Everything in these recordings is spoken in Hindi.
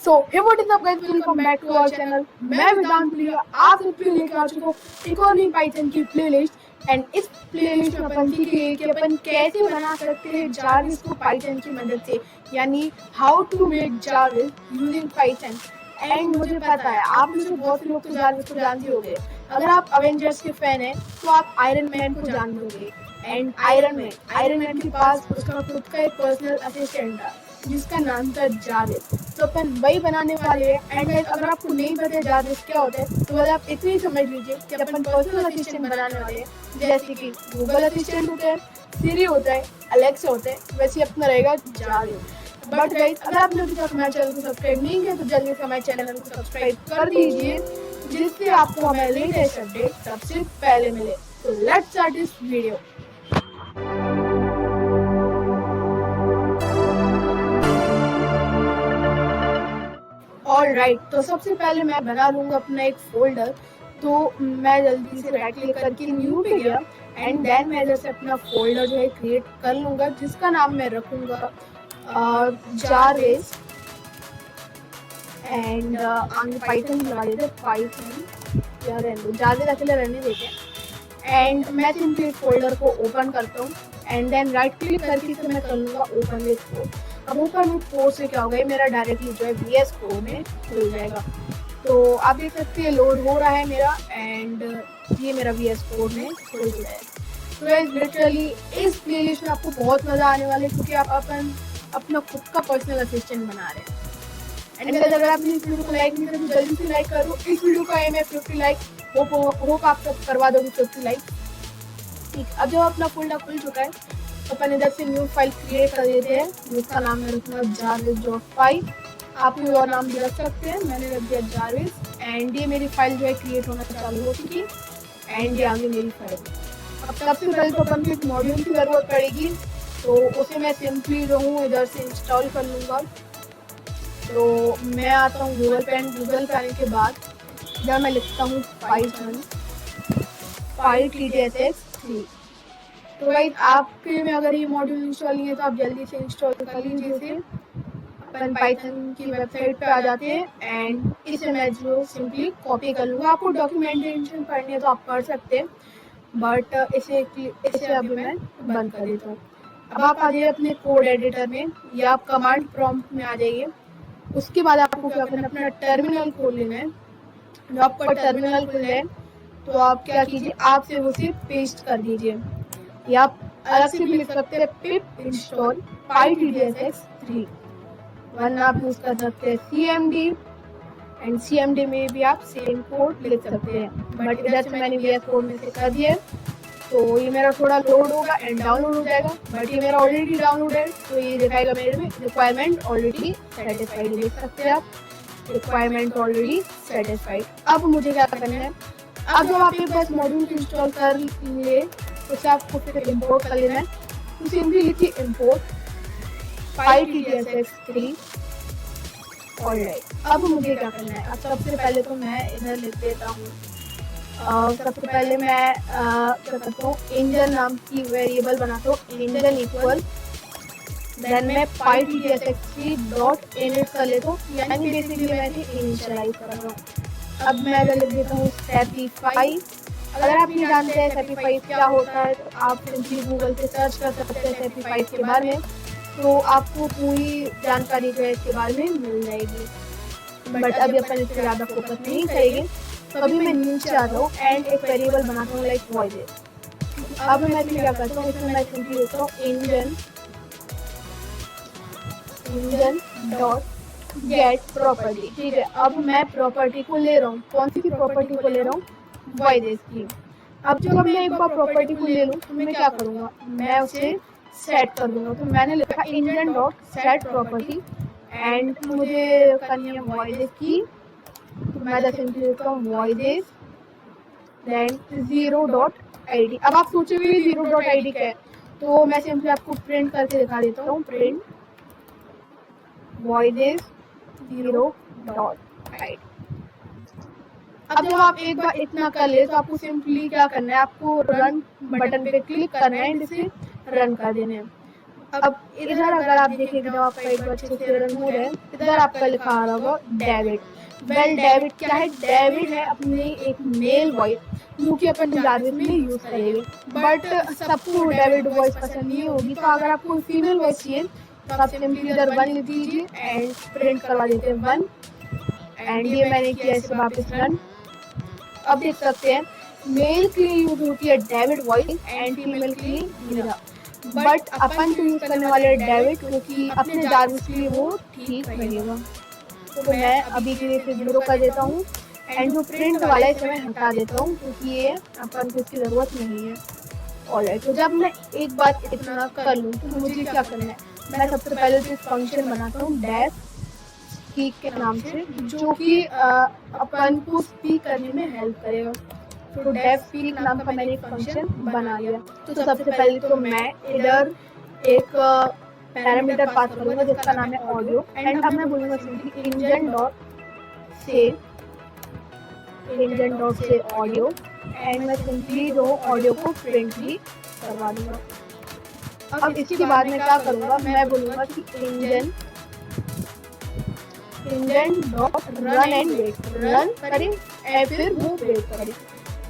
So hey what is up guys, welcome back to our channel. मैं वेदांत प्रिया आप सबके लिए लेकर आ चुका हूँ एक और नई पाइथन की प्लेलिस्ट। एंड इस प्लेलिस्ट में अपन सीखेंगे कि अपन कैसे बना सकते हैं जारविस को पाइथन की मदद से, यानी how to make Jarvis using Python. And मुझे पता है आप में से बहुत से लोग तो जारविस को जानते होंगे। अगर आप अवेंजर्स के फैन हैं तो आप आयरन मैन को जानते होंगे। एंड आयरन मैन के पास उसका खुद का एक पर्सनल असिस्टेंट था जिसका नाम था जारविस। तो अपन वही बनाने वाले हैं। एंड अगर आपको नहीं पता जारविस क्या होता है तो आप इतनी ही समझ लीजिए कि अपन पर्सनल असिस्टेंट बनाने वाले हैं। जैसे कि गूगल असिस्टेंट होता है, सिरी होता है, अलेक्सा होता है, वैसे अपना रहेगा जारविस। बट गाइस, अगर आपने अभी तक हमारे चैनल को सब्सक्राइब नहीं किया तो जल्दी से हमारे चैनल को सब्सक्राइब कर दीजिए, जिससे आपको हमारे लेटेस्ट अपडेट सबसे पहले मिले। तो let's start this video. Alright, तो सबसे पहले मैं बना लूंगा अपना एक फोल्डर। तो मैं जल्दी से राइट क्लिक करके न्यू पे गया एंड देन मैं जैसे अपना फोल्डर जो है क्रिएट कर लूंगा, जिसका नाम मैं रखूंगा जारविस। एंड आगे पाइथन लगा देते, पाइथन या जारविस अकेले रहने देते। एंड मैं सिंपली फोल्डर को ओपन करता हूँ एंड देन राइट क्लिक करके तो मैं कर लूंगा ओपन विद कोड। अब ओपन विद कोड से क्या होगा, मेरा डायरेक्टली जो है VS कोड में खुल जाएगा। तो आप देख सकते हैं लोड हो रहा है मेरा एंड ये मेरा VS कोड में खुल गया है। तो गाइस लिटरली इस प्लेलिस्ट में आपको बहुत मजा आने वाला है, क्योंकि आप अपना खुद का पर्सनल असिस्टेंट बना रहे हैं। एंड अगर आपने इस वीडियो को लाइक नहीं किया तो जल्दी से लाइक करो। इस वीडियो का एम है 50 लाइक। होप आप सब करवा दोगे 50 लाइक। ठीक, अब जब अपना फोल्डर खुल चुका है तो अपन इधर से न्यू फाइल क्रिएट कर देते हैं, जिसका नाम है रखना jarvis.py। आप कोई और नाम भी रख सकते हैं, मैंने रख दिया जारविस। एंड ये मेरी फाइल जो है क्रिएट होना चालू हो चुकी है एंड ये आगे मेरी फाइल। अब सबसे पहले तो अपन को एक मॉड्यूल की जरूरत पड़ेगी, तो उसे मैं सिंपली जो हूँ इधर से इंस्टॉल कर लूँगा। तो मैं आता हूँ गूगल पे एंड गूगल पे आने के बाद जब मैं लिखता हूँ पाइथन pytss3। तो गाइस आपके में अगर ये मॉड्यूल इंस्टॉल नहीं है तो आप जल्दी से इंस्टॉल कर लीजिए इसे। अपन पाइथन की वेबसाइट पे आ जाते हैं एंड इसे मैं जो सिंपली कॉपी कर लूँगा। आपको डॉक्यूमेंटेशन पढ़नी है तो आप पढ़ सकते हैं, बट इसे अभी मैं बंद कर देता हूँ। अब आप आ जाइए अपने कोड एडिटर में या आप कमांड प्रॉम्प्ट में आ जाइए। उसके बाद आपको क्या करना है, अपना टर्मिनल खोल लेना है। जब आपका टर्मिनल खुल जाए तो आप क्या कीजिए, आप से उसे पेस्ट कर दीजिए, या आप अलग से भी लिख सकते हैं पिप इंस्टॉल pytss3। वरना आप यूज कर सकते हैं cmd एंड cmd में भी आप सेम कोड लिख सकते हैं, बट इधर से मैंने VS कोड में से कर दिया। तो ये मेरा थोड़ा लोड होगा एंड डाउनलोड हो जाएगा, बट ये मेरा ऑलरेडी डाउनलोड है तो ये दिखाएगा मेरे में रिक्वायरमेंट ऑलरेडी सेटिस्फाइड। देख सकते हैं आप, रिक्वायरमेंट ऑलरेडी सेटिस्फाइड। अब मुझे क्या करना है, अब जब आप एक बार मॉड्यूल इंस्टॉल कर लिए तो उसे आपको फिर इंपोर्ट कर लेना है। तो सिंपली लिखिए इंपोर्ट pytss3। ऑलराइट, अब मुझे क्या करना है, अब सबसे पहले तो मैं इधर लिख देता हूँ। सबसे पहले मैं क्या करता हूँ, इंजन नाम की वेरिएबल बनाता हूँ, इंजन इक्वल देन मैं pytss3 डॉट इनिट कर लेता हूँ, यानी बेसिकली मैं इनिशियलाइज कर रहा हूँ। अब मैं इधर लिख देता हूँ sapify। अगर आप नहीं जानते हैं sapify क्या होता है तो आप सिंपली गूगल पे सर्च कर सकते हैं sapify के बारे में, तो आपको पूरी जानकारी जो है इसके बारे में मिल जाएगी। बट अभी अपन इस पर ज़्यादा फोकस नहीं करेंगे। तो अभी मैं नीचे आता हूँ एंड एक वेरिएबल बनाता हूँ लाइक वॉइस। अब मैं क्या करता हूँ, इसमें मैं सिंपली लिखता हूँ इंजन डॉट गेट प्रॉपर्टी। ठीक है, अब मैं प्रॉपर्टी को ले रहा हूँ, कौन सी प्रॉपर्टी को ले रहा हूँ, वॉइस की। अब जब मैं एक बार प्रॉपर्टी को ले लूँ तो मैं क्या करूँगा, मैं उसे सेट कर दूंगा। तो मैंने लिखा engine dot set property and मुझे करनी है वॉइस की। तो मैं सिंपली लिखता हूँ वॉइस देन 0.id। अब आप सोचोगे 0.id क्या है, तो मैं सिंपली आपको प्रिंट करके दिखा देता हूँ, प्रिंट वॉइस 0.id। अब जब आप एक बार इतना कर ले तो आपको सिंपली क्या करना है, आपको रन बटन पे क्लिक करना है, इसे रन कर देना है। अब इधर अगर आप देखेंगे जब आपका एक बार अच्छे से रन हो रहा है, इधर आपका लिखा आ रहा होगा डेविड। वेल डेविड क्या है? डेविड है अपनी एक मेल वॉइस जो कि अपन जारविस में यूज करेंगे, बट सबको डेविड वॉइस पसंद नहीं होगी। तो अगर आपको फीमेल वॉइस चाहिए तो आप सिंपली इधर 1 लिख दीजिए एंड प्रिंट करवा देते हैं 1। एंड ये मैंने किया इसे वापस रन। अब देख सकते हैं मेल के लिए यूज होती है डेविड वॉइस एंड फीमेल के लिए मीरा, बट अपन तो यूज करने वाले हैं डेविड क्योंकि अपने जारविस के लिए वो ठीक रहेगा। तो मैं अभी के लिए इसे 0 कर देता हूँ एंड जो प्रिंट वाला है इसे मैं हटा देता हूँ क्योंकि ये अपन को इसकी जरूरत नहीं है। ऑलराइट, तो जब मैं एक बार इतना कर लूँ तो मुझे क्या करना है? मैं सबसे पहले तो फंक्शन बनाता हूँ डेफ स्पीक के नाम से, जो कि अपन को स्पीक करने में हेल्प करेगा। तो डेफ स्पीक नाम का मैंने एक फंक्शन बना लिया। तो सबसे पहले तो मैं इधर एक पैरामीटर पास करूंगा जिसका नाम है ऑडियो एंड अब मैं बोलूंगा सिंपली इंजन डॉट से ऑडियो एंड मैं सिंपली जो ऑडियो को प्रिंट भी करवा दूंगा। अब इसके बाद मैं क्या करूंगा? मैं बोलूंगा कि engine dot run and wait, run करें एंड फिर वो वेट करें।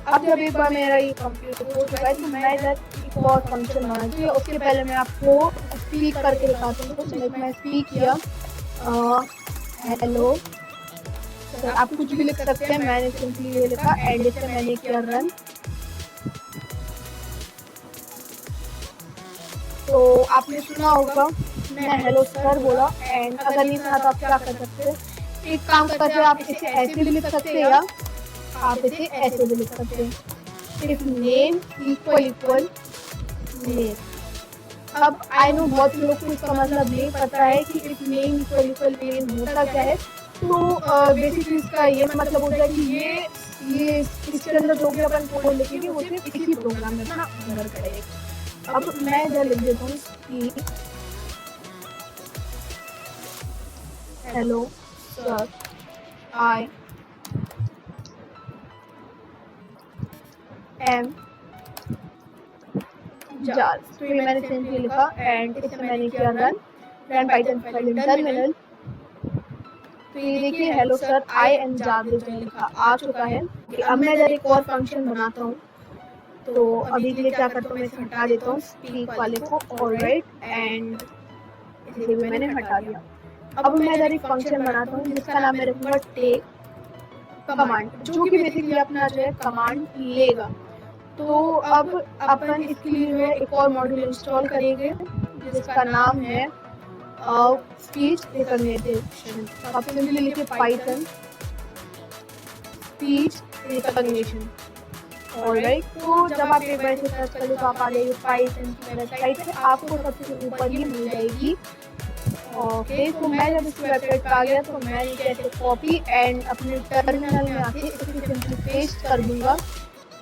अब जब एक बार मेरा ये कंप्लीट हो चुका है तो मैं इधर एक और फंक्शन बना दूंगा। उसके पहले मैं आपको स्पीक करके दिखाता हूँ। तो मैं स्पीक किया हेलो सर, आप कुछ भी लिख सकते हैं, मैंने सिंपली ये लिखा एंड से मैंने किया रन। तो आपने सुना होगा मैं हेलो सर बोला एंड अगर नहीं सुना तो आप क्या कर सकते हैं? एक काम करके आप इसे ऐसे भी लिख सकते हैं या आप इसे ऐसे भी लिख सकते हैं, इफ नेम इक्वल नेम। अब आई नो बहुत लोग को इसका मतलब नहीं पता है कि इफ नेम इक्वल नेम होता क्या है। तो बेसिकली इसका ये मतलब होता है कि ये इसके अंदर जो भी अपन कोड लिखेंगे वो सिर्फ इसी प्रोग्राम में ना भर करेगा। अब मैं इधर लिख देता हूँ कि hello sir I am jar. तो ये मैंने सिंपली लिखा एंड इसे मैंने किया रन पाइथन फाइल टर्मिनल। तो ये देखिए hello sir I am jar लिखा आ चुका है। अब मैं इधर एक और फंक्शन बनाता हूँ। तो अभी के लिए क्या करता हूँ, मैं इसे हटा देता हूँ स्पीक वाले को, ऑलराइट, एंड इसे भी मैंने हटा दिया। अब मैं इधर एक फंक्शन बनाता हूँ जिसका नाम है रखूंगा टेक कमांड, जो कि बेसिकली अपना जो है कमांड लेगा। तो अब अपन इसके लिए जो है एक और मॉड्यूल इंस्टॉल करेंगे जिसका नाम है स्पीच रिकॉग्निशन। आप सिंपली लिखिए पाइथन स्पीच रिकॉग्निशन, ऑलराइट। तो जब आप एक बार से सर्च करें तो आप आ जाइए पाइथन की वेबसाइट पे, आपको सबसे ऊपर ही मिल जाएगी। ओके, तो मैं जब इस वेबसाइट पे आ गया तो मैं कैसे कॉपी एंड अपने टर्मिनल में आके इसे सिंपली पेस्ट कर दूंगा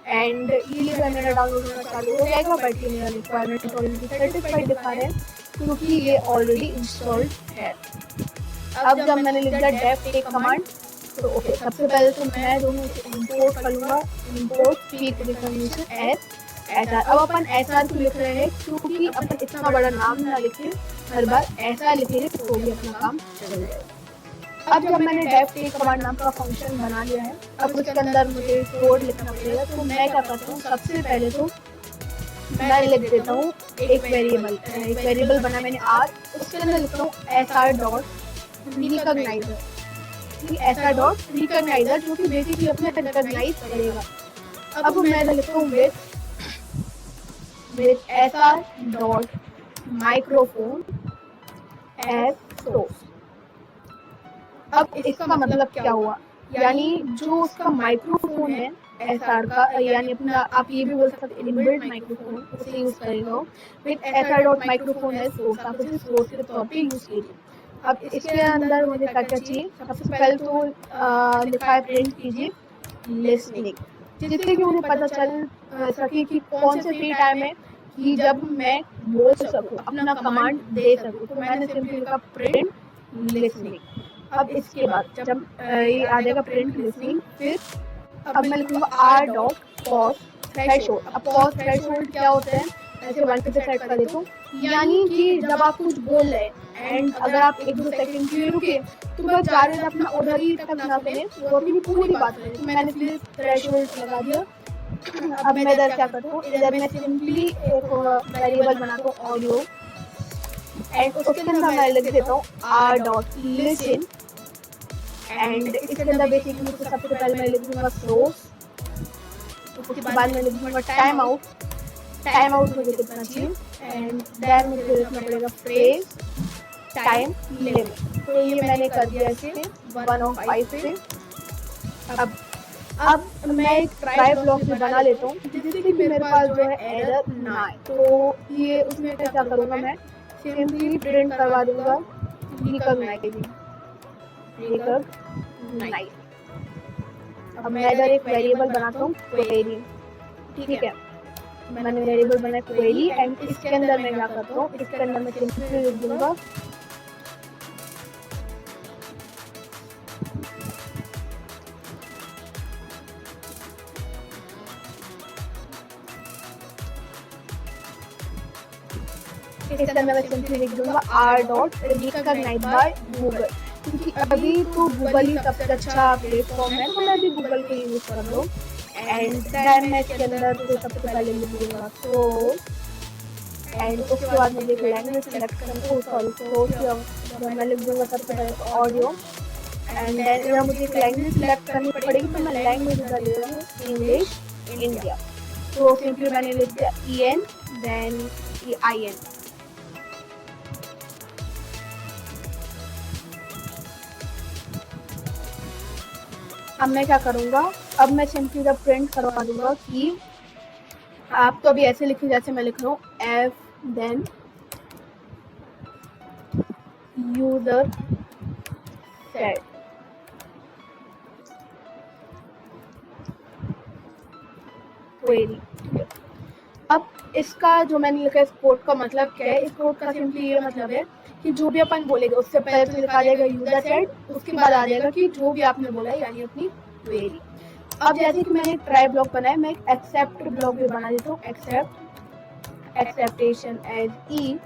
एंड ये जो मेरा डाउनलोड होना चालू हो जाएगा। बट ये मेरा रिक्वायरमेंट ऑलरेडी सर्टिफाइड दिखा रहे हैं क्योंकि ये ऑलरेडी इंस्टॉल्ड है। अब जब मैंने लिख दिया डेफ टेक कमांड तो ओके, सबसे पहले तो मैं दोनों इंपोर्ट करूंगा, इंपोर्ट स्पीक रिकॉग्निशन एसआर। अब अपन एसआर क्यों लिख रहे हैं? क्योंकि अपन इतना बड़ा नाम ना लिखें, हर बार ऐसा लिखेंगे तो भी अपना काम चल जाएगा। अब जब मैंने डेफ टेक कमांड नाम का फंक्शन बना लिया है, अब उसके अंदर मुझे कोड लिखना पड़ेगा। तो मैं क्या करता हूँ, सबसे पहले तो मैं लिख देता हूँ एक वेरिएबल बना मैंने आर, उसके अंदर लिखता हूँ SR dot recogniser, SR dot recogniser जो कि बेसिकली अपने रिकॉग्नाइज करेगा। अब मैं लिखता हूँ with SR dot microphone as source. अब इसका मतलब क्या हुआ, यानी जो उसका माइक्रोफोन है एसआर का, यानी अपना आप ये भी बोल सकते हैं इनबिल्ट माइक्रोफोन, उसे यूज करेगा with SR dot microphone as source. आप उसे सोर्स के तौर पे यूज कीजिए। अब इसके अंदर मुझे क्या क्या चाहिए, सबसे पहले तो लिखा है प्रिंट कीजिए लिसनिंग, जिससे कि मुझे पता चल सके कि कौन से फ्री टाइम है कि जब मैं बोल सकूं, अपना कमांड दे सकूं। तो मैंने सिंपली लिखा प्रिंट लिसनिंग। अब इसके बाद जब ये आ जाएगा प्रिंट लिसनिंग, फिर अब मैं लिखूंगा आर डॉट पॉज थ्रेशोल्ड। अब पॉज थ्रेशोल्ड क्या होता है, ऐसे 1 पे सेट कर देता हूँ, यानी कि जब आप कुछ बोल रहे हैं एंड अगर आप 1-2 सेकंड के लिए रुके तो बस ज़्यादा अपना उधर ही तक ना सुने, वो अपनी पूरी बात सुने। तो मैंने इसलिए थ्रेशोल्ड लगा दिया। अब मैं इधर क्या करता हूँ, इधर मैं सिंपली एक वेरिएबल बनाता हूँ ऑडियो एंड उसके अंदर मैं लिख देता हूँ r.listen एंड इसके अंदर बेसिकली तो सबसे पहले मैं लिख दूंगा सोर्स, उसके बाद मैं लिख दूंगा टाइम आउट मुझे कितना चाहिए एंड देन मुझे लिखना पड़ेगा फ्रेज टाइम लिमिट। तो ये मैंने कर दिया इसे 1/5 पे। अब मैं एक ट्राई ब्लॉक भी बना लेता हूँ जिससे कि मेरे पास जो है एरर ना आए। तो ये उसमें क्या करूँगा, मैं सिंपली प्रिंट करवा दूंगा रिकॉग्नाइज। अब मैं इधर एक वेरिएबल बनाता हूँ क्वेरी, ठीक है। मैंने वेरिएबल बनाया क्वेरी एंड इसके अंदर मैं क्या करता हूँ, इसके अंदर मैं सिंपली लिख दूंगा इसके अंदर मैं सिंपली लिख दूंगा r.recognized by गूगल, क्योंकि अभी तो गूगल ही सबसे अच्छा प्लेटफॉर्म है, तो मैं भी गूगल को यूज कर रहा हूँ। एंड देन मैं इसके अंदर तो सबसे पहले लिख दूंगा सोर्स एंड उसके बाद मुझे लैंग्वेज सेलेक्ट करना है, सॉरी मैं लिख दूंगा सबसे पहले ऑडियो एंड देन अगर मुझे एक लैंग्वेज सेलेक्ट करनी पड़ेगी तो मैं लैंग्वेज का ले रहा हूँ इंग्लिश इंडिया। तो सिंपली मैंने लिख दिया EN देन EIN। अब मैं क्या करूँगा, अब मैं सिंपली जब प्रिंट करवा दूंगा कि आप तो अभी ऐसे लिखिए जैसे मैं लिख रहा हूँ F then user set query. अब इसका जो मैंने लिखा है इस कोड का मतलब क्या है, इस कोड का सिंपली ये मतलब है कि जो भी अपन बोलेगा उससे पहले तो लिखा जाएगा यूजर सेट, उसके बाद आ जाएगा कि जो भी आपने बोला यानी अपनी क्वेरी। अब जैसे कि मैंने ट्राई ब्लॉक बनाया, मैं एक एक्सेप्ट ब्लॉक भी बना देता हूँ, एक्सेप्टेशन एज ई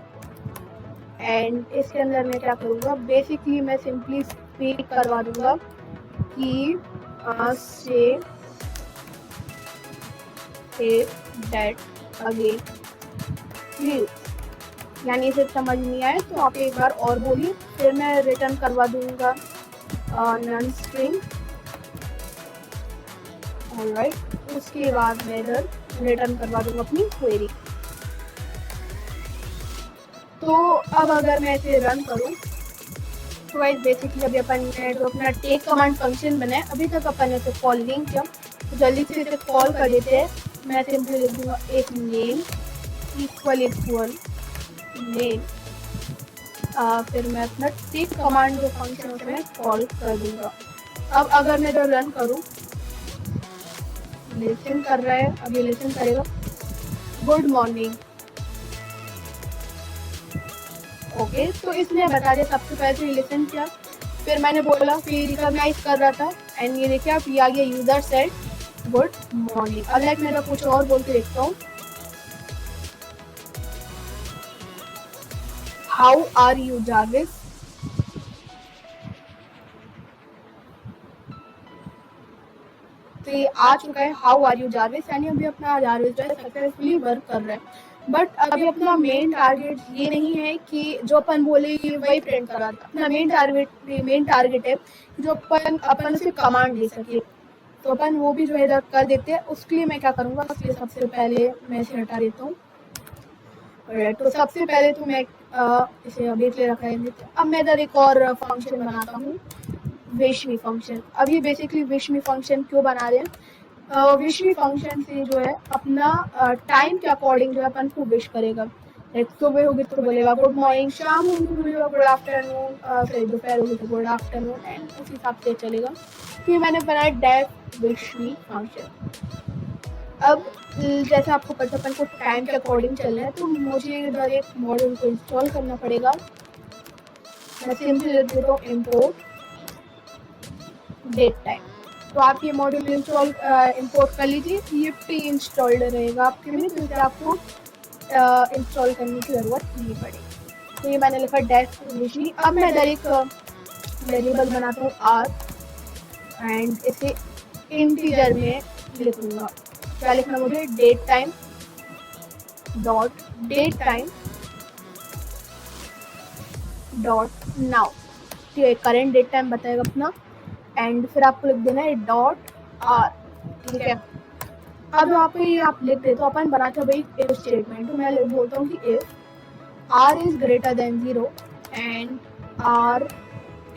एंड इसके अंदर मैं क्या करूँगा, बेसिकली मैं सिंपली स्पीक करवा दूंगा कि से दैट अगेन प्लीज, यानी इसे समझ नहीं आए तो आप एक बार और बोलिए। फिर मैं रिटर्न करवा दूंगा नन स्ट्रिंग, ऑलराइट। उसके बाद मैं इधर रिटर्न करवा दूंगा अपनी क्वेरी। तो अब अगर मैं इसे रन करूं तो गाइस बेसिकली अभी अपन ने जो अपना टेक कमांड फंक्शन बनाया अभी तक अपन ने इसे कॉल नहीं किया, तो जल्दी से इसे कॉल कर देते हैं। मैं सिंपली लिख दूंगा एक नेम इक्वल नेम, फिर मैं अपना टेक कमांड जो फंक्शन होता है कॉल कर दूंगा। अब अगर मैं इधर रन करूं, लिसन कर रहा है, अभी लिसन करेगा गुड मॉर्निंग, ओके। तो इसने बता दिया सबसे पहले तो लिसन किया, फिर मैंने बोला फिर रिकॉग्नाइज कर रहा था एंड ये देखिए आप ये आ गया यूजर सेट गुड मॉर्निंग। अब लाइक मैं कुछ और बोल के देखता हूँ, हाउ आर यू जार्विस, तो ये आ चुका है हाउ आर यू जार्विस, यानी अभी अपना जार्विस जो है सक्सेसफुली वर्क कर रहा है। बट अभी अपना मेन टारगेट ये नहीं है कि जो अपन बोले ये वही प्रिंट करा था, अपना मेन टारगेट है जो अपन से कमांड दे सके, तो अपन वो भी जो है कर देते हैं। उसके लिए मैं क्या करूँगा, सबसे पहले मैं इसे हटा देता हूँ। तो सबसे पहले तो मैं इसे अपडेट ले रखा है। अब मैं इधर एक और फंक्शन बनाता हूँ विशमी फंक्शन। अब ये बेसिकली विशमी फंक्शन क्यों बना रहे हैं, विशमी फंक्शन से जो है अपना टाइम के अकॉर्डिंग जो है अपन को विश करेगा। सुबह होगी तो बोलेगा गुड मॉर्निंग, शाम होगी तो बोलेगा गुड आफ्टरनून, फिर दोपहर होगी तो गुड आफ्टरनून एंड उस हिसाब से चलेगा। फिर मैंने बनाया डेट विशमी फंक्शन। अब जैसे आपको पता अपन को टाइम के अकॉर्डिंग चलना है तो मुझे इधर एक मॉड्यूल को इंस्टॉल करना पड़ेगा। मैं सिंपली लिख देता हूँ इम्पोर्ट डेट टाइम। तो आप ये मॉड्यूल इंपोर्ट कर लीजिए, ये प्री इंस्टॉल्ड रहेगा आपके लिए, तो आपको इंस्टॉल करने की ज़रूरत नहीं पड़ेगी। तो ये मैंने लिखा डेफ विशली। अब मैं इधर एक वेरिएबल बनाता हूँ आर एंड इसे इंटीजर में लिखूंगा। क्या लिखना मुझे, date time dot date time dot now. ठीक है, करेंट डेट टाइम बताएगा अपना एंड फिर आपको लिख देना है डॉट आर। ठीक है, अब आपको ये आप लिख दे तो अपन बनाते हैं भाई इफ स्टेटमेंट। तो मैं बोलता हूँ कि if R is greater than 0 and R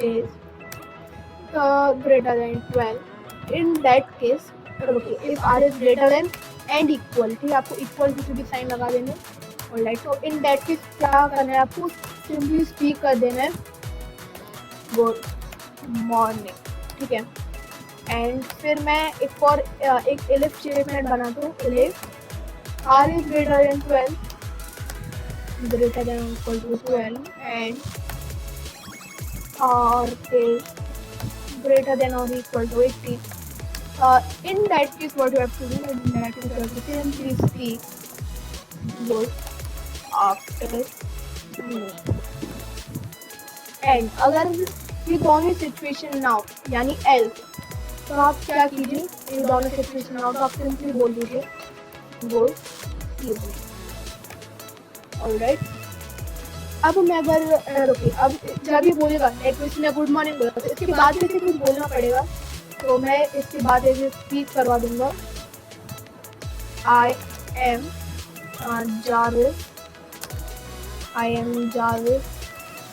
is greater than 12, in that case okay, if r is greater than and equal, ठीक है, आपको इक्वल टू भी साइन लगा देना है। ऑलराइट, तो इन दैट केस क्या करना है, आपको सिंपली स्पीक कर देना है गुड मॉर्निंग। ठीक है, एंड फिर मैं एक और एक इफ स्टेटमेंट बनाता हूँ। If r is greater than 12 greater than or equal to 12 and r is greater than or equal to 18. In that case, what you have to do, in that case, you have to simply speak good after no. And अगर ये दोनों सिचुएशन ना हो यानी else, तो आप क्या कीजिए, ये दोनों सिचुएशन ना हो तो आप सिंपली बोल दीजिए गुड इवनिंग। ऑलराइट, अब मैं अगर रुकिए, अब जब ये बोलेगा लाइक इसने गुड मॉर्निंग बोला तो इसके बाद भी इसे कुछ बोलना पड़ेगा। तो मैं इसके बाद इसे स्पीक करवा दूंगा I am Jarvis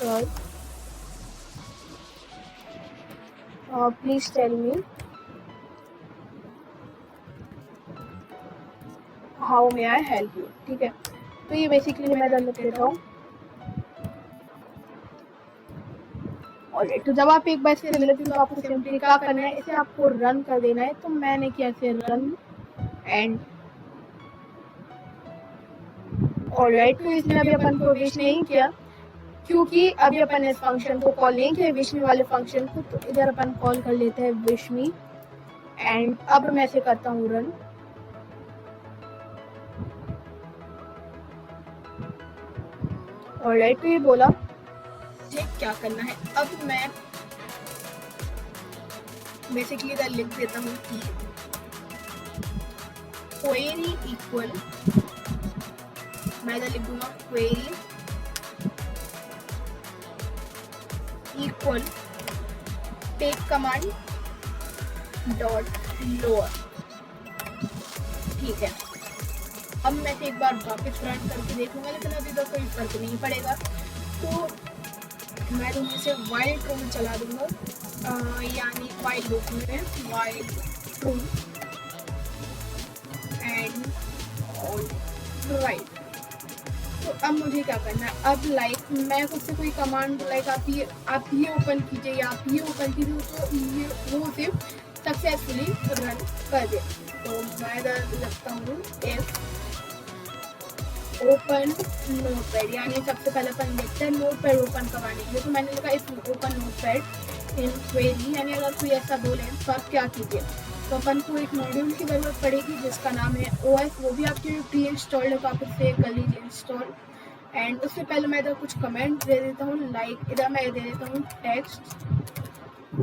sir please tell me how may I help you. ठीक है, तो ये बेसिकली मैं इधर लिख देता हूँ। ऑलराइट, तो जब आप एक बार इसे मिलते हैं तो आपको सिंपली क्या करना है, इसे आपको रन कर देना है। तो मैंने किया इसे रन एंड ऑलराइट, तो इसमें अभी अपन को विश नहीं किया क्योंकि अभी अपन इस फंक्शन को कॉल नहीं किया विश मी वाले फंक्शन को। तो इधर अपन कॉल कर लेते हैं विश मी एंड अब मैं इसे करता हूँ रन। ऑलराइट, तो ये बोला क्या करना है। अब मैं बेसिकली इधर लिख देता हूँ कि क्वेरी इक्वल, मैं इधर लिख दूंगा query equal take command dot lower. ठीक है, अब मैं एक बार वापस रन करके देखूंगा लेकिन अभी तो कोई फर्क नहीं पड़ेगा। तो मैं तुम्हें से वाइल ट्रू में चला दूंगा, यानी वाइल लूप में वाइल ट्रू एंड राइट। तो अब मुझे क्या करना है, अब लाइक मैं खुद से कोई कमांड लाइक आप ये ओपन कीजिए या आप ये ओपन कीजिए तो ये वो सिर्फ सक्सेसफुली रन कर दे। तो मैं लगता हूँ इफ ओपन नोटपैड, यानी सबसे पहले अपन देखते हैं नोटपैड ओपन करवाने के लिए। तो मैंने लिखा if open notepad in query, यानी अगर कोई ऐसा बोले तो आप क्या कीजिए। तो अपन को एक मॉड्यूल की ज़रूरत पड़ेगी जिसका नाम है OS, वो भी आपके प्री इंस्टॉल्ड है तो आप उससे कर लीजिए इंस्टॉल। एंड उससे पहले मैं इधर कुछ कमेंट दे देता हूँ, लाइक इधर मैं दे देता हूँ टेक्स्ट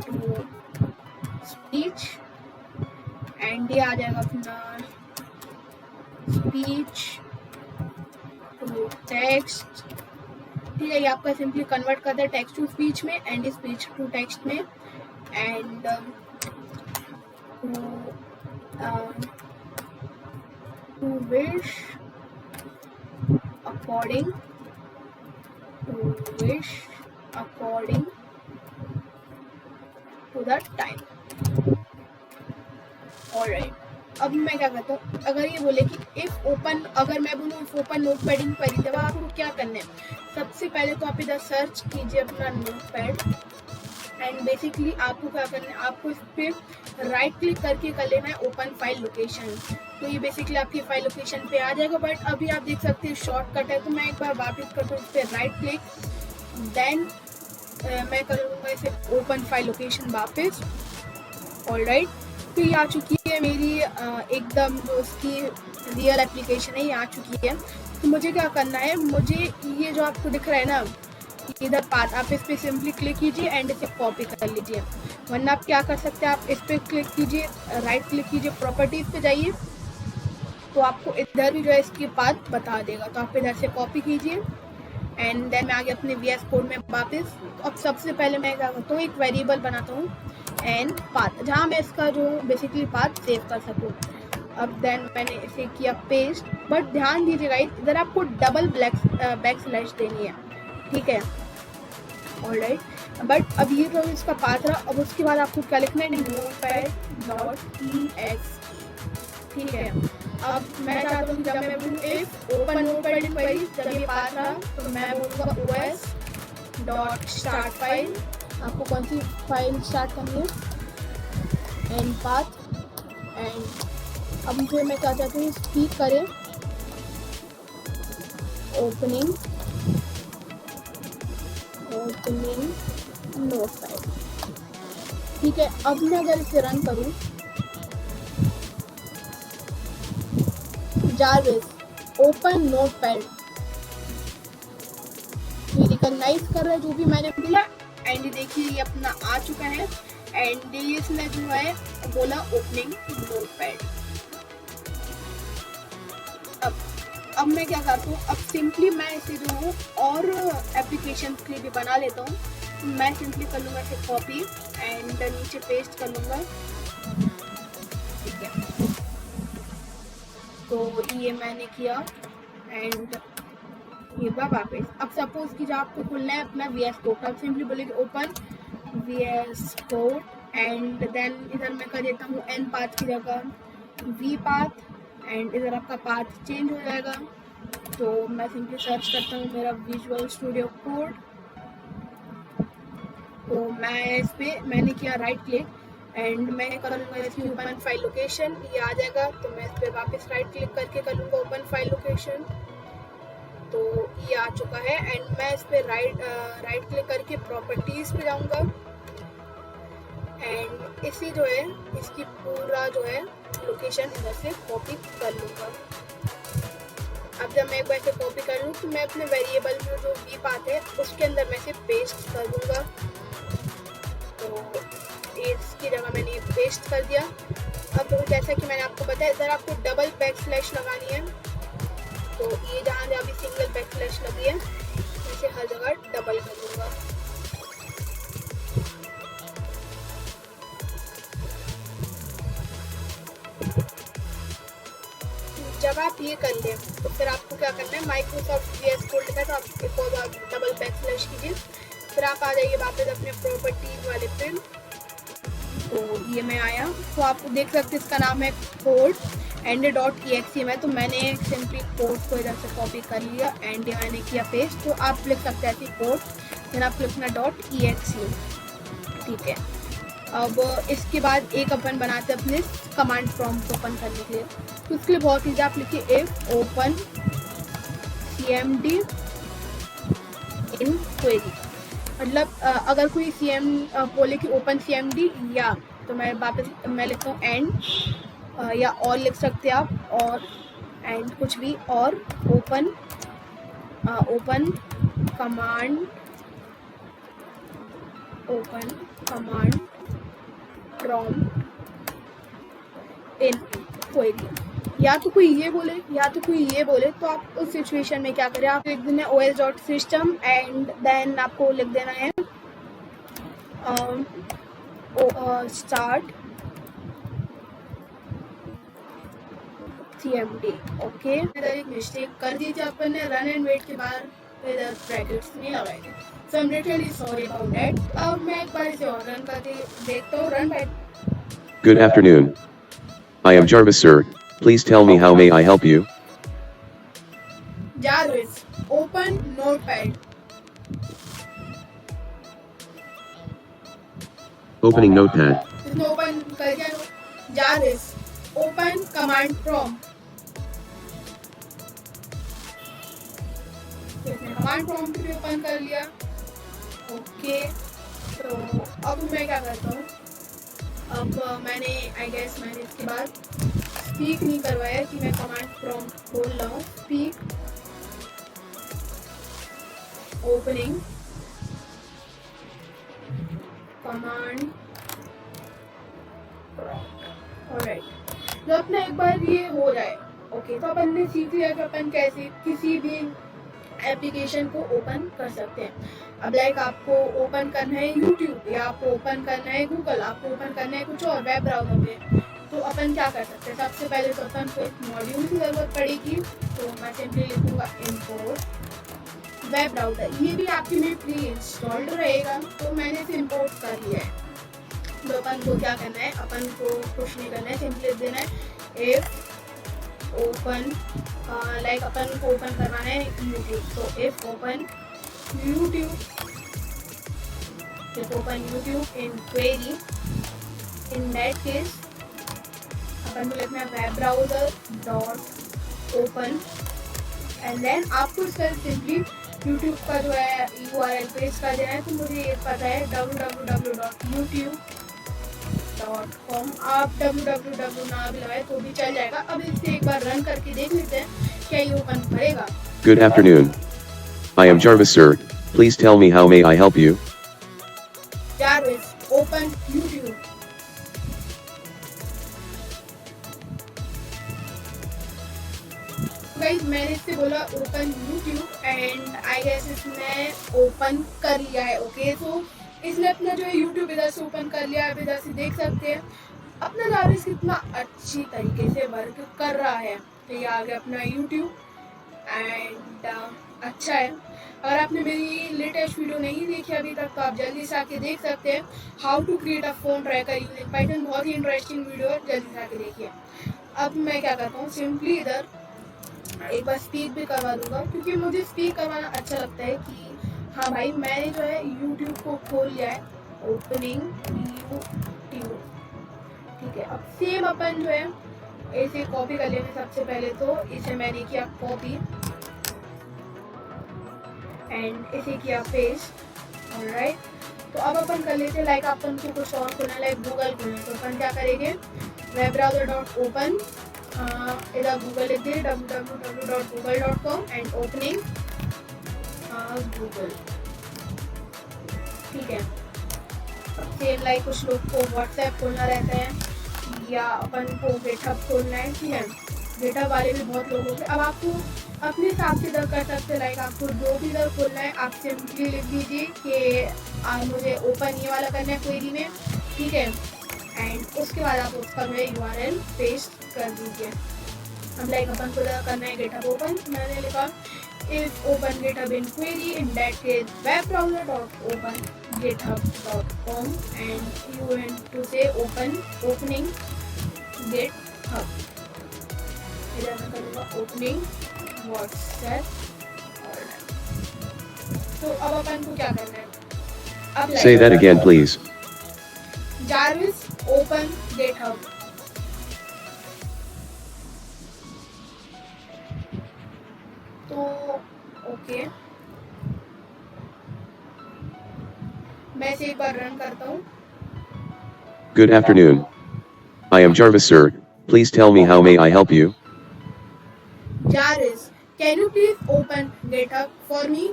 टू स्पीच एंड ये आ जाएगा अपना स्पीच टू टेक्स्ट। ठीक है, ये आपका सिंपली कन्वर्ट करता है टेक्स्ट टू स्पीच में एंड स्पीच टू टेक्स्ट में and to wish according to the time। Alright, अब मैं क्या करता हूँ, अगर ये बोले कि इफ ओपन, अगर मैं बोलूँ if open notepad in query, तब आपको क्या करना है, सबसे पहले तो आप इधर सर्च कीजिए अपना नोटपैड एंड बेसिकली आपको क्या करना है, आपको इस पर राइट क्लिक करके कर लेना है ओपन फाइल लोकेशन। तो ये बेसिकली आपकी फाइल लोकेशन पे आ जाएगा। बट अभी आप देख सकते हैं शॉर्टकट है, तो मैं एक बार वापस करता हूँ इस पर राइट क्लिक, देन मैं कर लूँगा इसे ओपन फाइल लोकेशन वापस। ऑलराइट, तो ये आ चुकी है मेरी एकदम जो उसकी रियल एप्लीकेशन है, ये आ चुकी है। तो मुझे क्या करना है, मुझे ये जो आपको दिख रहा है ना इधर पाथ, आप इस पर सिंपली क्लिक कीजिए एंड इसे कॉपी कर लीजिए। वरना आप क्या कर सकते हैं, आप इस पर क्लिक कीजिए, राइट क्लिक कीजिए, प्रॉपर्टीज पे जाइए, तो आपको इधर भी जो है इसकी पाथ बता देगा। तो आप इधर से कॉपी कीजिए एंड देन मैं आगे अपने VS कोड में वापस। अब सबसे पहले मैं क्या करता हूँ, एक वेरिएबल बनाता हूँ एंड पाथ, जहाँ मैं इसका जो बेसिकली पाथ सेव कर सकूँ। अब देन मैंने इसे किया पेस्ट, बट ध्यान दीजिएगा इधर आपको डबल बैक स्लैश देनी है, ठीक है, ऑलराइट। बट अब ये जो इसका पाथ रहा, अब उसके बाद आपको क्या लिखना है, notepad.ex, ठीक है। अब मैं चाहता हूँ जब मैं बोलूँ if open notepad in query, जब ये पाथ रहा तो मैं बोलूँगा os.start फाइल, आपको कौन सी फाइल स्टार्ट करनी है, एंड पाथ। एंड अब मुझे मैं क्या चाहती हूँ, स्पीक करें ओपनिंग नोटपैड, ठीक है। अब मैं अगर इसे रन करूँ, जारविस ओपन नोटपैड, ये रिकॉग्नाइज कर रहा है जो भी मैंने बोला, एंड देखिए ये अपना आ चुका है, एंड ये इसने जो है बोला ओपनिंग नोटपैड। अब मैं क्या करता हूँ, अब सिंपली मैं इसे जो हूँ और एप्लीकेशन के लिए भी बना लेता हूँ। मैं सिंपली कर लूँगा इसे कॉपी एंड नीचे पेस्ट कर लूँगा, ठीक है। तो ये मैंने किया एंड ये वापस। अब सपोज कि जब आपको खुलना है अपना VS कोड, आप सिंपली बोलेंगे open VS code and then इधर मैं कर देता हूँ n पाथ की जगह v पाथ, एंड इधर आपका पाथ चेंज हो जाएगा। तो मैं सिंपली सर्च करता हूँ मेरा विजुअल स्टूडियो कोड, तो मैं इस पर मैंने किया राइट क्लिक एंड मैं करूँगा इसकी ओपन फाइल लोकेशन, ये आ जाएगा। तो मैं इस पर वापस राइट क्लिक करके कर लूँगा ओपन फाइल लोकेशन, तो ये आ चुका है। एंड मैं इस पर राइट क्लिक करके प्रॉपर्टीज़ पे जाऊँगा एंड इसी जो है इसकी पूरा जो है लोकेशन इधर से कॉपी कर लूँगा। अब जब मैं एक बार से कॉपी कर लूँ तो मैं अपने वेरिएबल में जो v पाथ है उसके अंदर मैं इसे पेस्ट कर दूँगा। तो इसकी जगह मैंने पेस्ट कर दिया। अब जैसा कि मैंने आपको बताया इधर आपको डबल बैक स्लैश लगानी है, तो ये जहाँ जहाँ भी सिंगल बैक स्लैश लगी है इसे हर जगह डबल कर दूँगा। जब आप ये कर लें तो फिर आपको क्या करना है, माइक्रोसॉफ्ट VS कोड लिखा है तो आप एक और बार डबल बैक स्लैश कीजिए, फिर आप आ जाइए वापस अपने प्रॉपर्टीज वाले पे। तो ये मैं आया तो आप देख सकते हैं इसका नाम है कोड एंड .exe में, तो मैंने सिंपली कोड को इधर से कॉपी कर लिया एंड मैंने किया पेस्ट। तो आप लिख सकते हैं ऐसे कोड, फिर आप लिखना .exe, ठीक है। अब इसके बाद एक अपन बनाते हैं अपने कमांड प्रॉम्प्ट ओपन करने के लिए। तो उसके लिए बहुत ईजी, आप लिखिए if open cmd in query, मतलब अगर कोई बोले कि ओपन cmd, या तो मैं वापस मैं लिखता हूँ एंड या और लिख सकते हैं आप, और एंड कुछ भी, और ओपन कमांड प्रॉम्प्ट इन क्वेरी। या तो कोई ये बोले या तो कोई ये बोले, तो आप उस सिचुएशन में क्या करें, आप लिख देना os.system एंड देन आपको लिख देना है स्टार्ट cmd, ओके। इधर एक मिस्टेक कर दी थी अपन ने, रन एंड वेट के बाद इधर ब्रैकेट्स नहीं लगाए थे, so I am literally sorry about that. अब मैं एक बार इसे और रन करके देखता हूँ, run by. Good afternoon. I am Jarvis, sir. Please tell me how may I help you? Jarvis, open Notepad. Opening Notepad. इसमें open कर दिया। Jarvis, open command prompt. इसने command prompt भी open कर लिया, ओके। तो अब मैं क्या करता हूँ, अब मैंने आई गेस मैंने इसके बाद स्पीक नहीं करवाया कि मैं कमांड प्रॉम्प्ट खोल रहा हूँ, स्पीक ओपनिंग कमांड ऑलराइट। जब अपना एक बार ये हो जाए ओके, तो अपन ने सीख लिया कि अपन कैसे किसी भी एप्लीकेशन को ओपन कर सकते हैं। अब लाइक आपको ओपन करना है यूट्यूब या आपको ओपन करना है गूगल, आपको ओपन करना है कुछ और वेब ब्राउजर पे, तो अपन क्या कर सकते हैं? सबसे पहले तो अपन को एक मॉड्यूल की ज़रूरत पड़ेगी। तो मैं सिंपली लिखूँगा इंपोर्ट वेब ब्राउजर। ये भी आपके में प्री इंस्टॉल्ड रहेगा, तो मैंने इसे इंपोर्ट कर लिया है। तो अपन को क्या करना है? अपन को कुछ नहीं करना है, सिंपली देना है इफ ओपन लाइक अपन को ओपन करवाना है यूट्यूब, तो if open YouTube in query, in that case अपन को लिखना है web browser dot open and then आपको इसका सिंपली यूट्यूब का जो है URL पेज कर देना है। तो मुझे ये पता है www.youtube.com। आप www ना भी लगाए तो भी चल जाएगा। अब इसे एक बार रन करके देख लेते हैं क्या ये ओपन करेगा। Good afternoon. I am Jarvis, sir. Please tell me how may I help you? Jarvis, open YouTube. Guys मैंने इससे बोला open YouTube and I guess इसने ओपन कर लिया है। ओके तो इसने अपना जो है यूट्यूब इधर से ओपन कर लिया है। इधर से देख सकते हैं अपना जारविस कितना अच्छी तरीके से वर्क कर रहा है। तो ये आ गया अपना यूट्यूब एंड अच्छा है। अगर आपने मेरी लेटेस्ट वीडियो नहीं देखी अभी तक तो आप जल्दी से आके देख सकते हैं how to create a phone tracker using Python. बहुत ही इंटरेस्टिंग वीडियो है, जल्दी से आके देखिए। अब मैं क्या करता हूँ, सिंपली इधर एक बार स्पीक भी करवा दूंगा क्योंकि मुझे स्पीक करवाना अच्छा लगता है कि हाँ भाई मैंने जो है यूट्यूब को खोल लिया है। ओपनिंग यूट्यूब, ठीक है। अब सेम अपन जो है इसे कॉपी कर लेंगे। सबसे पहले तो इसे मैंने किया कॉपी एंड इसे किया पेस्ट। ऑलराइट तो अब अपन कर लेते हैं लाइक अपन को कुछ और खोलना लाइक गूगल खोलना। तो अपन क्या करेंगे, वेब ब्राउजर डॉट ओपन, इधर गूगल लिख दिए www.google.com एंड ओपनिंग गूगल, ठीक है। सेम लाइक कुछ लोग को व्हाट्सएप खोलना रहता है या अपन को गिटहब खोलना है, ठीक है। गिटहब वाले भी बहुत लोग होते हैं। अब आपको अपने हिसाब से इधर कर सकते हैं लाइक आपको जो भी इधर खोलना है आप सिंपली लिख दीजिए कि मुझे ओपन ये वाला करना है क्वेरी में, ठीक है। एंड उसके बाद आप उसका जो है URL पेस्ट कर दीजिए। अब लाइक अपन को करना है गिटहब ओपन, मैंने लिखा if open GitHub in query in that case web browser dot open github.com and you want to say opening GitHub. इधर मैं करूँगा ओपनिंग व्हाट्सएप। तो अब अपन को क्या करना है, अब Say that again, please. Jarvis open GitHub। तो ओके मैं इसे एक बार रन करता हूँ। Good afternoon. I am Jarvis, sir. Please tell me how may I help you? Jarvis, can you please open GitHub for me?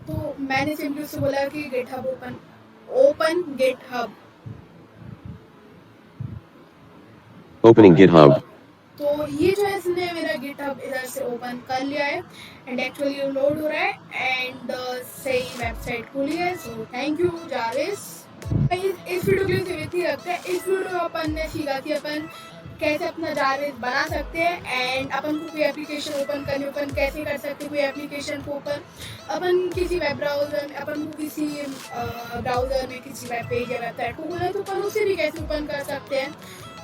तो मैंने सिंपली उससे बोला कि GitHub open GitHub। Opening GitHub. तो ये जो है इसने मेरा GitHub इधर से ओपन कर लिया है एंड एक्चुअली लोड हो रहा है एंड सही वेबसाइट खुली है। So thank you Jarvis. इस वीडियो के लिए सिर्फ इतना ही रखते हैं। इस वीडियो में अपन ने सीखा कि अपन कैसे अपना जारविस बना सकते हैं एंड अपन को कोई एप्लीकेशन ओपन करनी अपन कैसे कर सकते हैं। कोई एप्लीकेशन को ओपन अपन किसी वेब ब्राउजर में अपन को किसी ब्राउजर में किसी वेब पेज या वेबसाइट को खोलना है तो अपन उसे भी कैसे ओपन कर सकते हैं।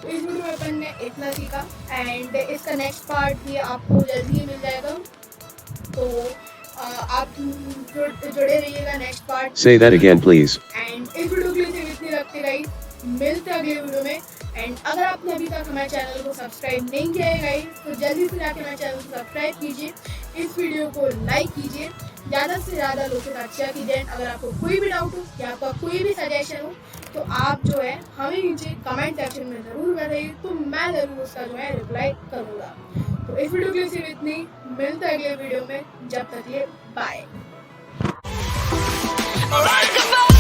तो इस वीडियो में अपन ने इतना सीखा एंड इसका नेक्स्ट पार्ट भी आपको जल्दी ही मिल जाएगा। तो आप जुड़े रहिएगा next part. Say that again, please. And इस वीडियो के लिए सिर्फ इतनी रखते गाइस, मिलते हैं अगले वीडियो में। एंड अगर आपने अभी तक हमारे चैनल को सब्सक्राइब नहीं किया है गाइस तो जल्दी से जाके हमारे चैनल को सब्सक्राइब कीजिए, इस वीडियो को लाइक कीजिए, ज़्यादा से ज़्यादा लोगों के साथ शेयर कीजिए। अगर आपको कोई भी डाउट हो या आपका कोई भी सजेशन हो तो आप जो है हमें नीचे कमेंट सेक्शन में ज़रूर बताइए, तो मैं ज़रूर उसका जो है रिप्लाई करूँगा। तो इस वीडियो के लिए सिर्फ इतनी, मिलते हैं अगले वीडियो में, जब तक के लिए बाय। Alright, come on.